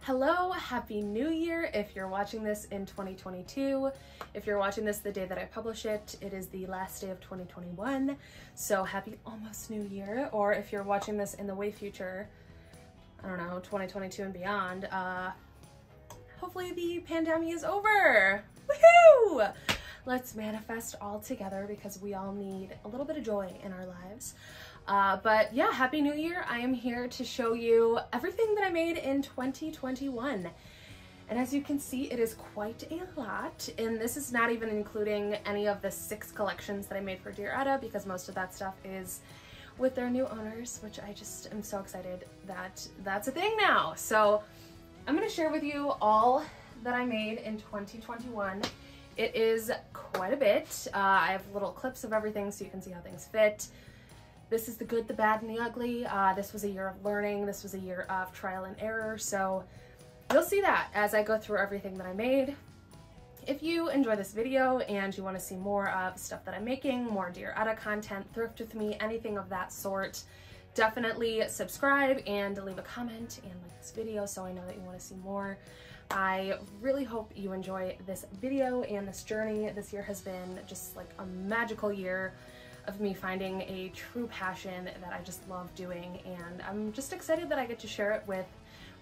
Hello, Happy New Year if you're watching this in 2022. If you're watching this the day that I publish it, it is the last day of 2021. So happy almost New Year. Or if you're watching this in the way future, I don't know, 2022 and beyond, hopefully the pandemic is over. Woohoo! Let's manifest all together because we all need a little bit of joy in our lives. But yeah, Happy New Year. I am here to show you everything that I made in 2021. And as you can see, it is quite a lot. And this is not even including any of the 6 collections that I made for Dear Etta, because most of that stuff is with their new owners, which I just am so excited that that's a thing now. So I'm gonna share with you all that I made in 2021. It is quite a bit. I have little clips of everything so you can see how things fit. This is the good, the bad, and the ugly. This was a year of learning. This was a year of trial and error. So you'll see that as I go through everything that I made. If you enjoy this video and you want to see more of stuff that I'm making, more Dear Etta content, thrift with me, anything of that sort, definitely subscribe and leave a comment and like this video so I know that you want to see more. I really hope you enjoy this video and this journey. This year has been just like a magical year of me finding a true passion that I just love doing, and I'm just excited that I get to share it with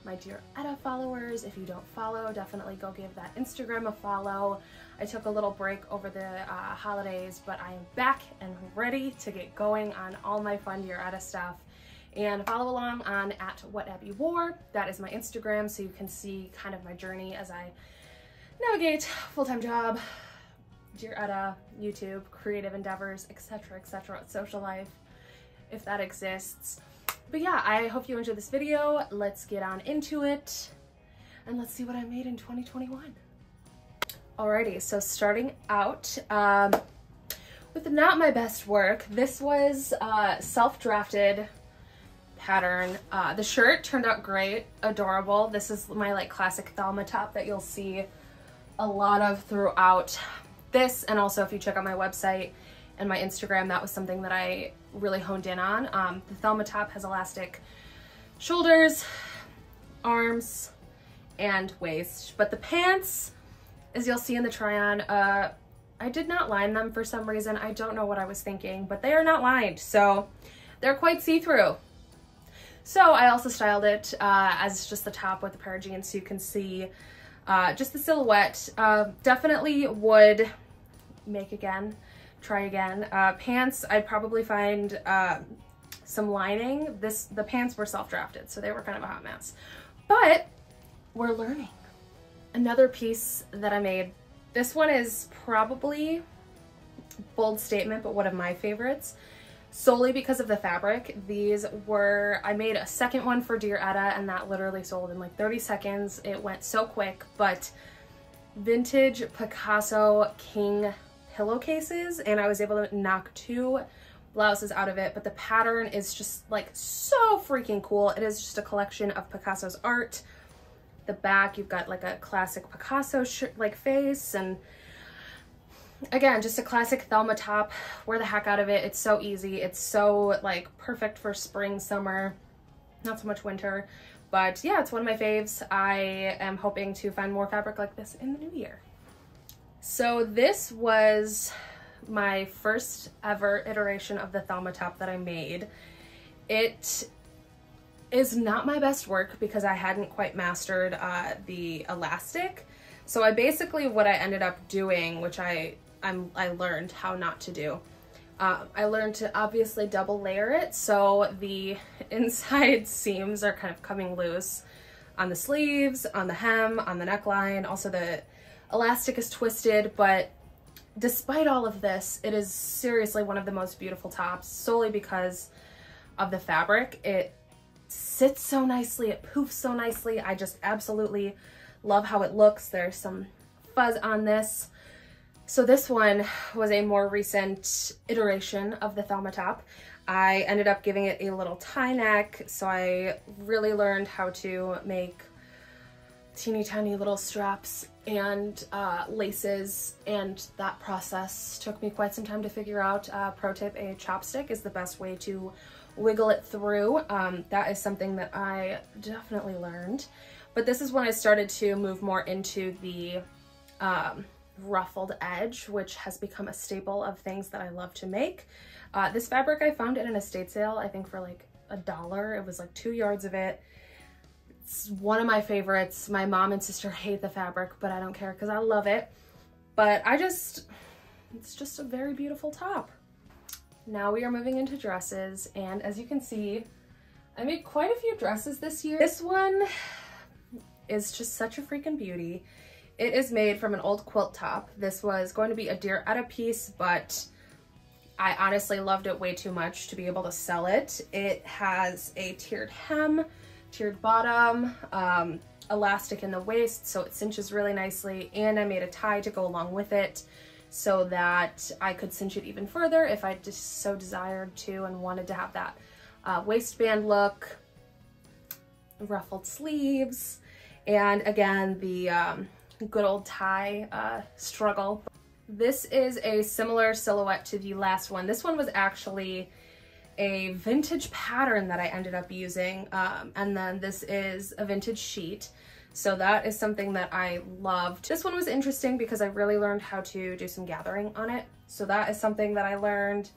my Dear Etta followers. If you don't follow, definitely go give that Instagram a follow. I took a little break over the holidays, but I am back and ready to get going on all my fun Dear Etta stuff. And follow along on @whatabbeywore. That is my Instagram, so you can see kind of my journey as I navigate full-time job, Dear Etta, YouTube, creative endeavors, etc., social life, if that exists. But yeah, I hope you enjoyed this video. Let's get on into it, and let's see what I made in 2021. Alrighty, so starting out with not my best work. This was self-drafted pattern. The shirt turned out great, adorable. This is my like classic Thelma top that you'll see a lot of throughout this, and also if you check out my website and my Instagram, that was something that I really honed in on. The Thelma top has elastic shoulders, arms, and waist, but the pants, as you'll see in the try-on, I did not line them for some reason. I don't know what I was thinking, but they are not lined, so they're quite see-through. So I also styled it as just the top with a pair of jeans so you can see just the silhouette. Definitely would make again, try again. Pants, I'd probably find some lining. The pants were self-drafted, so they were kind of a hot mess. But we're learning. Another piece that I made, this one is probably, bold statement, but one of my favorites, solely because of the fabric. These were, I made a second one for Dear Etta, and that literally sold in like 30 seconds. It went so quick, but vintage Picasso King pillowcases, and I was able to knock 2 blouses out of it, but the pattern is just like so freaking cool. It is just a collection of Picasso's art. The back, you've got like a classic Picasso like face, and again, just a classic Thelma top. Wear the heck out of it. It's so easy. It's so like perfect for spring, summer, not so much winter. But yeah, it's one of my faves. I am hoping to find more fabric like this in the new year. So this was my first ever iteration of the Thelma top that I made. It is not my best work because I hadn't quite mastered the elastic. So I basically, what I ended up doing, which I learned how not to do. I learned to obviously double layer it, so the inside seams are kind of coming loose on the sleeves, on the hem, on the neckline. Also the elastic is twisted, but despite all of this, it is seriously one of the most beautiful tops, solely because of the fabric. It sits so nicely, it poofs so nicely. I just absolutely love how it looks. There's some fuzz on this. So this one was a more recent iteration of the Thelma top. I ended up giving it a little tie neck, so I really learned how to make teeny tiny little straps and laces, and that process took me quite some time to figure out. Pro tip, a chopstick is the best way to wiggle it through. That is something that I definitely learned. But this is when I started to move more into the ruffled edge, which has become a staple of things that I love to make. This fabric I found in an estate sale, I think for like $1. It was like 2 yards of it. It's one of my favorites. My mom and sister hate the fabric, but I don't care because I love it. But it's just a very beautiful top. Now we are moving into dresses, and as you can see, I made quite a few dresses this year. This one is just such a freaking beauty. It is made from an old quilt top. This was going to be a Dear Etta piece, but I honestly loved it way too much to be able to sell it. It has a tiered hem, tiered bottom, elastic in the waist, so it cinches really nicely, and I made a tie to go along with it so that I could cinch it even further if I just so desired to and wanted to have that waistband look, ruffled sleeves, and again, the good old tie struggle. This is a similar silhouette to the last one. This one was actually a vintage pattern that I ended up using, and then this is a vintage sheet. So that is something that I loved. This one was interesting because I really learned how to do some gathering on it. So that is something that I learned.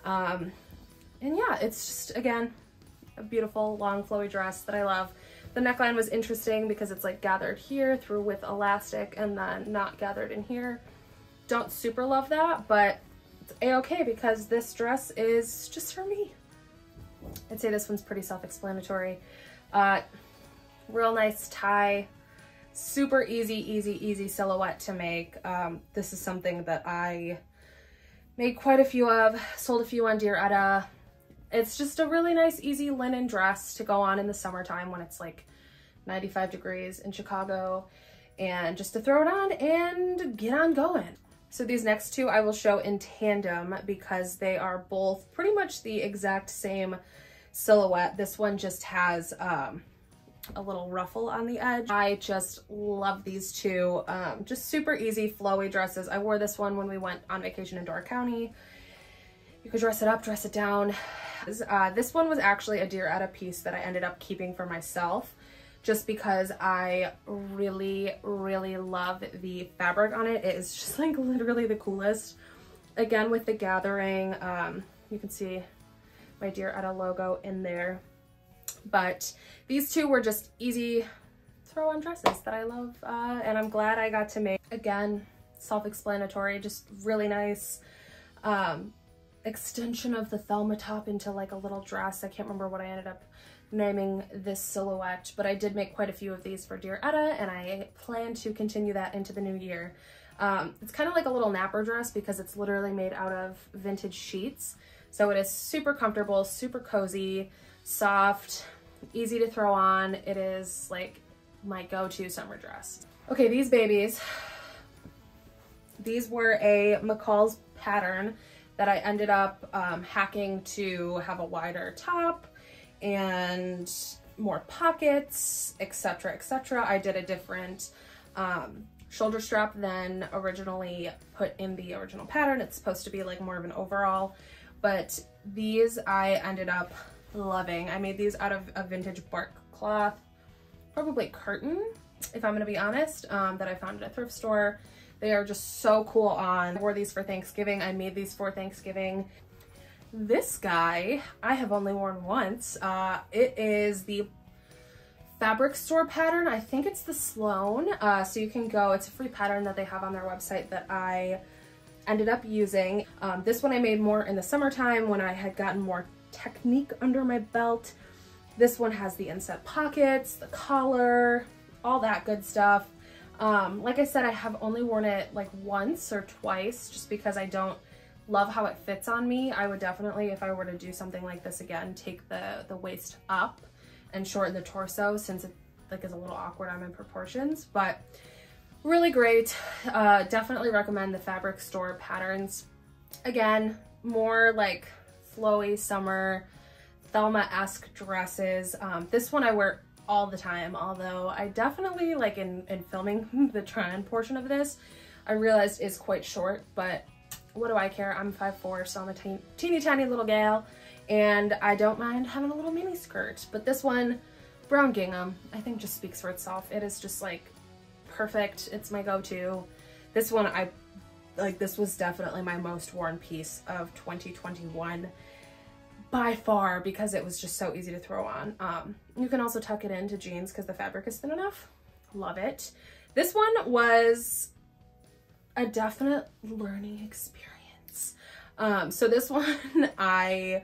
And yeah, it's just, again, a beautiful long flowy dress that I love. The neckline was interesting because it's like gathered here through with elastic and then not gathered in here. Don't super love that, but it's a-okay because this dress is just for me. I'd say this one's pretty self-explanatory. Real nice tie, super easy silhouette to make. This is something that I made quite a few of, sold a few on Dear Etta. It's just a really nice, easy linen dress to go on in the summertime when it's like 95 degrees in Chicago, and just to throw it on and get on going. So these next two I will show in tandem because they are both pretty much the exact same silhouette. This one just has a little ruffle on the edge. I just love these two. Just super easy, flowy dresses. I wore this one when we went on vacation in Door County. You could dress it up, dress it down. This one was actually a Dear Etta piece that I ended up keeping for myself just because I really love the fabric on it. It is just like literally the coolest. Again, with the gathering, you can see my Dear Etta logo in there. But these two were just easy throw-on dresses that I love, and I'm glad I got to make. Again, self-explanatory, just really nice extension of the Thelma top into like a little dress. I can't remember what I ended up naming this silhouette, but I did make quite a few of these for Dear Etta, and I plan to continue that into the new year. It's kind of like a little napper dress because it's literally made out of vintage sheets. So it is super comfortable, super cozy, soft, easy to throw on. It is like my go-to summer dress. Okay, these babies, these were a McCall's pattern that I ended up hacking to have a wider top and more pockets, etc., etc. I did a different shoulder strap than originally put in the original pattern. It's supposed to be like more of an overall, but these I ended up loving. I made these out of a vintage bark cloth, probably curtain, if I'm gonna be honest, that I found at a thrift store. They are just so cool on. I wore these for Thanksgiving. I made these for Thanksgiving. This guy I have only worn once. It is the fabric store pattern. I think it's the Sloan. So you can go, it's a free pattern that they have on their website that I ended up using. This one I made more in the summertime when I had gotten more technique under my belt. This one has the inset pockets, the collar, all that good stuff. Like I said, I have only worn it like once or twice just because I don't love how it fits on me. I would definitely, if I were to do something like this again, take the waist up and shorten the torso since it like is a little awkward on my proportions, but really great. Definitely recommend the fabric store patterns. Again, more like flowy summer Thelma-esque dresses. This one I wear all the time, although I definitely, like in filming the try-on portion of this, I realized is quite short, but what do I care? I'm 5'4", so I'm a teeny tiny little gal, and I don't mind having a little mini skirt. But this one brown gingham, I think, just speaks for itself. It is just like perfect. It's my go-to. This one, this was definitely my most worn piece of 2021 by far, because it was just so easy to throw on. You can also tuck it into jeans because the fabric is thin enough. Love it. This one was a definite learning experience. So this one, I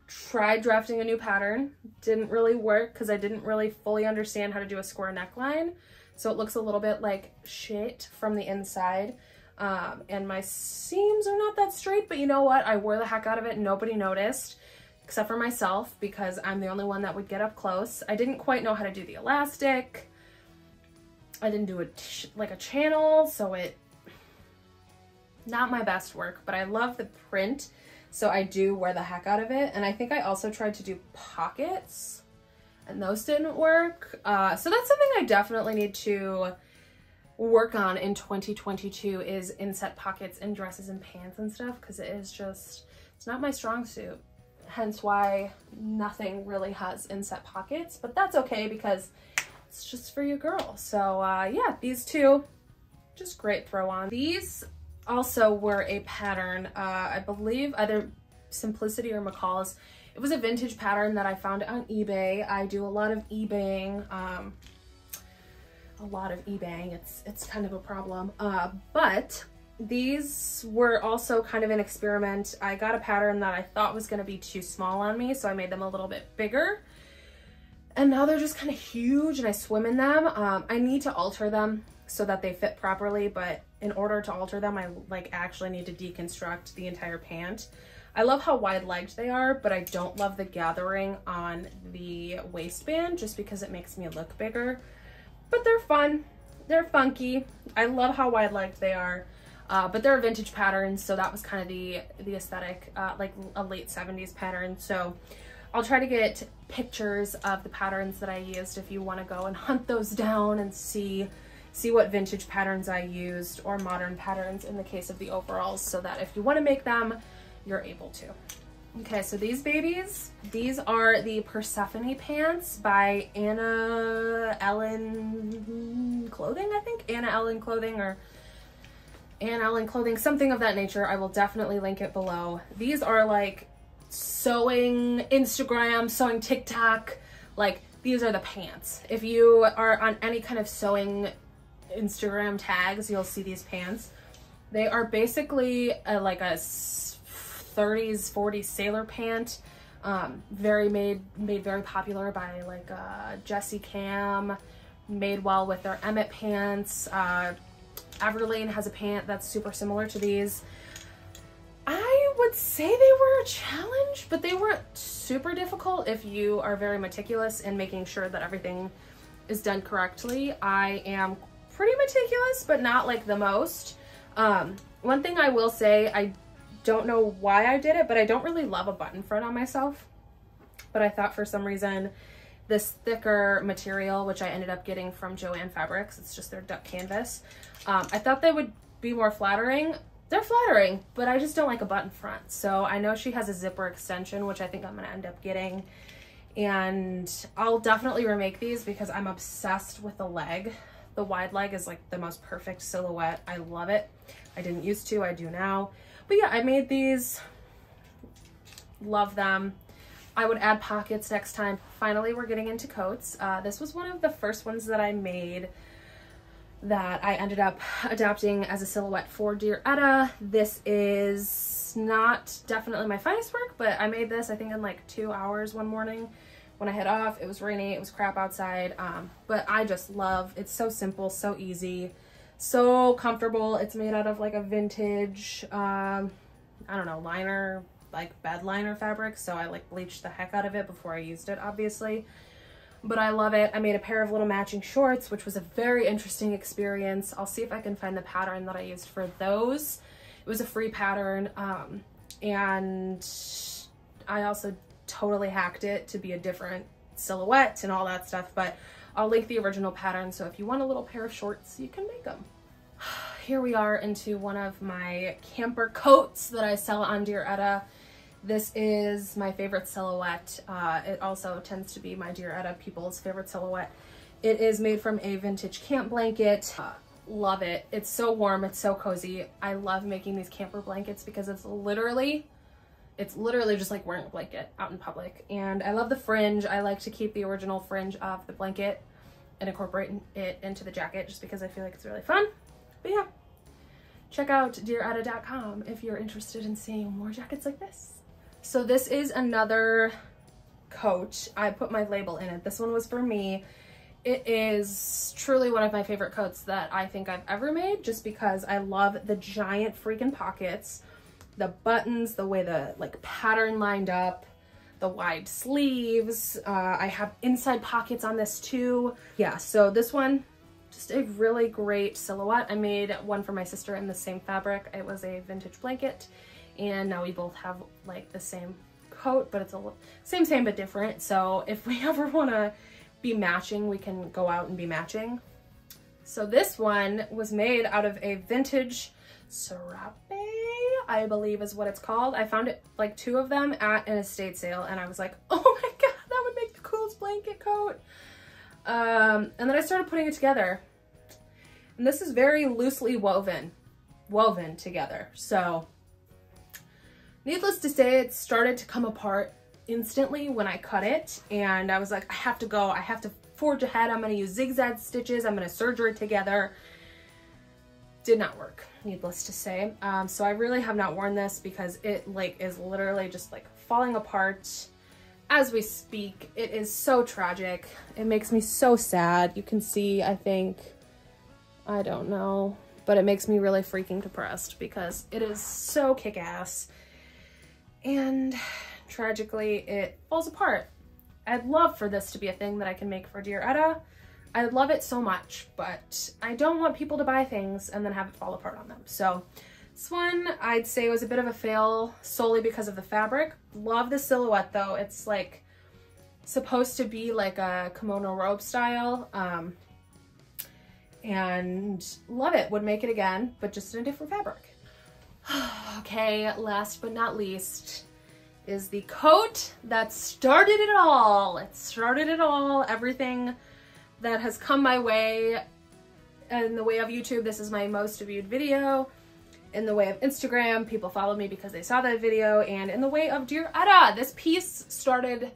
tried drafting a new pattern. Didn't really work because I didn't really fully understand how to do a square neckline. So it looks a little bit like shit from the inside. And my seams are not that straight, but you know what? I wore the heck out of it. Nobody noticed except for myself, because I'm the only one that would get up close. I didn't quite know how to do the elastic. I didn't do like a channel, so not my best work, but I love the print. So I do wear the heck out of it. And I think I also tried to do pockets and those didn't work. So that's something I definitely need to work on in 2022, is inset pockets in dresses and pants and stuff, because it's not my strong suit. Hence why nothing really has inset pockets, but that's okay because it's just for your girl. So yeah, these two, just great throw on. These also were a pattern, I believe either Simplicity or McCall's. It was a vintage pattern that I found on eBay. I do a lot of eBaying. It's kind of a problem. But these were also kind of an experiment. I got a pattern that I thought was going to be too small on me, so I made them a little bit bigger. And now they're just kind of huge and I swim in them. I need to alter them so that they fit properly, but in order to alter them, I actually need to deconstruct the entire pant. I love how wide-legged they are, but I don't love the gathering on the waistband just because it makes me look bigger. But they're fun. They're funky. I love how wide-legged they are. But they're a vintage pattern, so that was kind of the aesthetic, like a late 70s pattern. So I'll try to get pictures of the patterns that I used if you want to go and hunt those down and see what vintage patterns I used, or modern patterns in the case of the overalls, so that if you want to make them, you're able to. Okay, so these babies, these are the Persephone pants by Anna Ellen Clothing, I think? Anna Ellen Clothing, or Anna Ellen Clothing, something of that nature. I will definitely link it below. These are like sewing Instagram, sewing TikTok, like these are the pants. If you are on any kind of sewing Instagram tags, you'll see these pants. They are basically like a 30s, 40s sailor pant, made very popular by like Jessie Cam, made well with their Emmett pants. Everlane has a pant that's super similar to these. I would say they were a challenge, but they weren't super difficult if you are very meticulous in making sure that everything is done correctly. I am pretty meticulous, but not like the most. One thing I will say, I don't know why I did it, but I don't really love a button front on myself. But I thought for some reason this thicker material, which I ended up getting from Joann Fabrics, it's just their duck canvas, I thought they would be more flattering. They're flattering, but I just don't like a button front. So I know she has a zipper extension, which I think I'm gonna end up getting. And I'll definitely remake these because I'm obsessed with the leg. The wide leg is like the most perfect silhouette. I love it. I didn't used to, I do now. But yeah, I made these, love them. I would add pockets next time. Finally, we're getting into coats. This was one of the first ones that I made that I ended up adapting as a silhouette for Dear Etta. This is not definitely my finest work, but I made this I think in like 2 hours one morning when I head off. It was rainy, it was crap outside, but I just love, it's so simple, so easy, so comfortable. It's made out of like a vintage, I don't know, liner, like bed liner fabric, so I like bleached the heck out of it before I used it, obviously. But I love it. I made a pair of little matching shorts, which was a very interesting experience. I'll see if I can find the pattern that I used for those. It was a free pattern, and I also totally hacked it to be a different silhouette and all that stuff, but I'll link the original pattern, so if you want a little pair of shorts, you can make them. Here we are into one of my camper coats that I sell on Dear Etta. This is my favorite silhouette. It also tends to be my Dear Etta people's favorite silhouette. It is made from a vintage camp blanket. Love it. It's so warm, it's so cozy. I love making these camper blankets because it's literally just like wearing a blanket out in public. And I love the fringe. I like to keep the original fringe of the blanket and incorporate it into the jacket just because I feel like it's really fun. But yeah, check out dearetta.com if you're interested in seeing more jackets like this. So this is another coat. I put my label in it. This one was for me. It is truly one of my favorite coats that I think I've ever made, just because I love the giant freaking pockets, the buttons, the way the like pattern lined up, the wide sleeves. I have inside pockets on this too. Yeah, so this one, just a really great silhouette. I made one for my sister in the same fabric. It was a vintage blanket, and now we both have like the same coat, but it's a same but different. So if we ever want to be matching, we can go out and be matching. So this one was made out of a vintage serape, I believe is what it's called. I found it, like 2 of them at an estate sale, and I was like, oh my god, that would make the coolest blanket coat. And then I started putting it together, and this is very loosely woven together. So needless to say, it started to come apart instantly when I cut it, and I was like, I have to forge ahead. I'm going to use zigzag stitches. I'm going to serger it together. Did not work, needless to say. So I really have not worn this because it like is literally just like falling apart as we speak. It is so tragic. It makes me so sad. You can see, I think, I don't know, but it makes me really freaking depressed because it is so kick-ass, and tragically it falls apart. I'd love for this to be a thing that I can make for Dear Etta. I love it so much, but I don't want people to buy things and then have it fall apart on them. So this one I'd say was a bit of a fail solely because of the fabric. Love the silhouette though. It's like supposed to be like a kimono robe style, and love it. Would make it again, but just in a different fabric. Okay, last but not least is the coat that started it all. It started it all. Everything that has come my way in the way of YouTube. This is my most viewed video. In the way of Instagram, people follow me because they saw that video. And in the way of Dear Etta, this piece started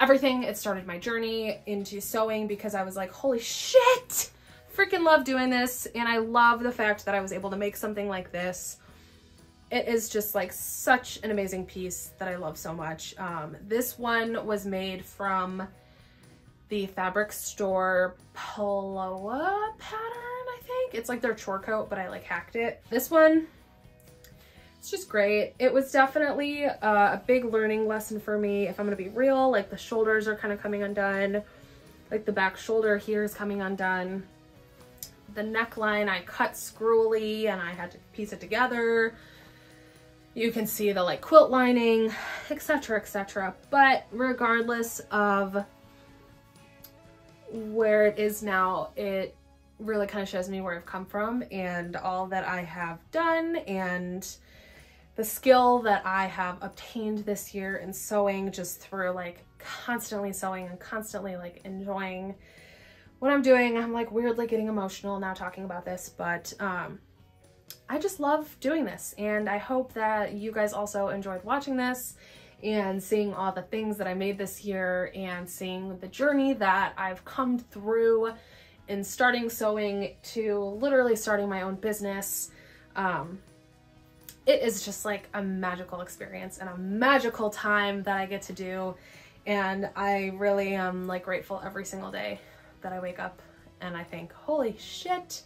everything. It started my journey into sewing because I was like, holy shit, freaking love doing this. And I love the fact that I was able to make something like this. It is just like such an amazing piece that I love so much. This one was made from the fabric store Paloa pattern, I think. It's like their chore coat, but I like hacked it. This one, it's just great. It was definitely a big learning lesson for me, if I'm gonna be real. Like the shoulders are kind of coming undone. Like the back shoulder here is coming undone. The neckline I cut screwily and I had to piece it together. You can see the like quilt lining, etc, etc. But regardless of where it is now, it really kind of shows me where I've come from and all that I have done and the skill that I have obtained this year in sewing, just through like constantly sewing and constantly like enjoying what I'm doing. I'm like weirdly getting emotional now talking about this, but I just love doing this, and I hope that you guys also enjoyed watching this and seeing all the things that I made this year and seeing the journey that I've come through in starting sewing to literally starting my own business. It is just like a magical experience and a magical time that I get to do, and I really am like grateful every single day that I wake up and I think, holy shit,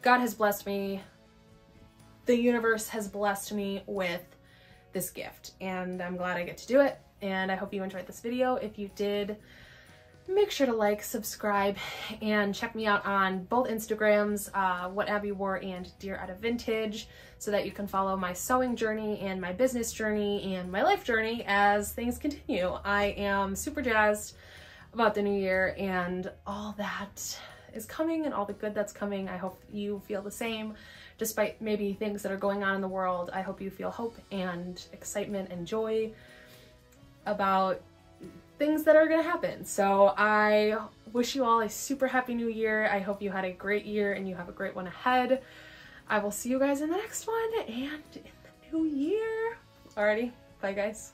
God has blessed me. The universe has blessed me with this gift, and I'm glad I get to do it. And I hope you enjoyed this video. If you did, make sure to like, subscribe, and check me out on both Instagrams, whatabbeywore and Dear Etta Vintage, so that you can follow my sewing journey and my business journey and my life journey as things continue. I am super jazzed about the new year and all that is coming and all the good that's coming. I hope you feel the same. Despite maybe things that are going on in the world, I hope you feel hope and excitement and joy about things that are gonna happen. So I wish you all a super happy new year. I hope you had a great year and you have a great one ahead. I will see you guys in the next one and in the new year. Alrighty, bye guys.